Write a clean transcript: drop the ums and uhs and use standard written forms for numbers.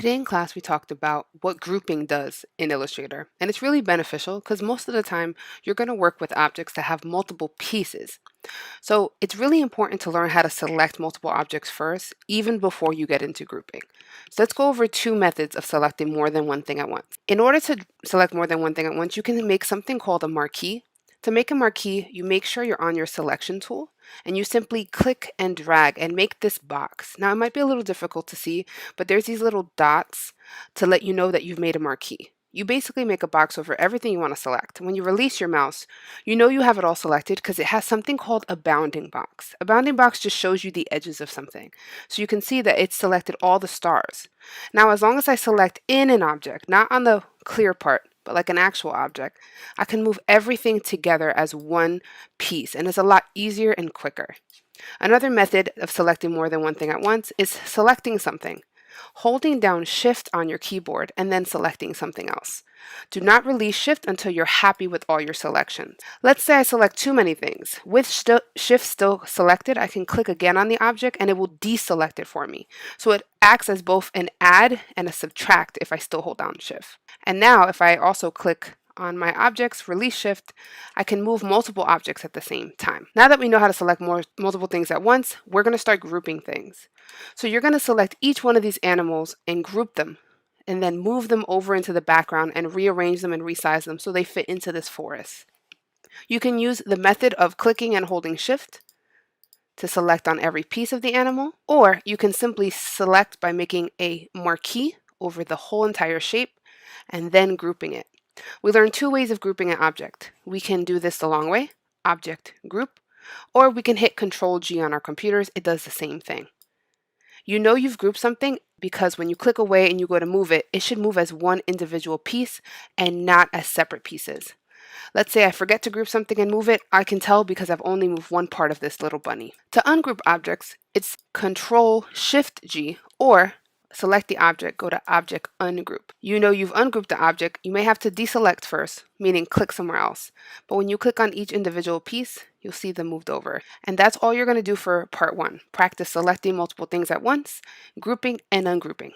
Today in class, we talked about what grouping does in Illustrator, and it's really beneficial because most of the time you're going to work with objects that have multiple pieces. So it's really important to learn how to select multiple objects first, even before you get into grouping. So let's go over two methods of selecting more than one thing at once. In order to select more than one thing at once, you can make something called a marquee. To make a marquee, you make sure you're on your selection tool and you simply click and drag and make this box. Now, it might be a little difficult to see, but there's these little dots to let you know that you've made a marquee. You basically make a box over everything you want to select. When you release your mouse, you know you have it all selected because it has something called a bounding box. A bounding box just shows you the edges of something. So you can see that it's selected all the stars. Now, as long as I select in an object, not on the clear part, but like an actual object, I can move everything together as one piece, and it's a lot easier and quicker. Another method of selecting more than one thing at once is selecting something. Holding down Shift on your keyboard and then selecting something else. Do not release Shift until you're happy with all your selections. Let's say I select too many things. With Shift still selected, I can click again on the object and it will deselect it for me. So it acts as both an add and a subtract if I still hold down Shift. And now if I also click on my objects, release Shift, I can move multiple objects at the same time. Now that we know how to select multiple things at once, we're going to start grouping things. So you're going to select each one of these animals and group them, and then move them over into the background and rearrange them and resize them so they fit into this forest. You can use the method of clicking and holding Shift to select on every piece of the animal, or you can simply select by making a marquee over the whole entire shape and then grouping it. We learned two ways of grouping an object. We can do this the long way, object group, or we can hit Control G on our computers. It does the same thing. You know you've grouped something because when you click away and you go to move it, it should move as one individual piece and not as separate pieces. Let's say I forget to group something and move it, I can tell because I've only moved one part of this little bunny. To ungroup objects, it's Control Shift G, or select the object, go to Object Ungroup. You know you've ungrouped the object, you may have to deselect first, meaning click somewhere else. But when you click on each individual piece, you'll see them moved over. And that's all you're going to do for part one. Practice selecting multiple things at once, grouping and ungrouping.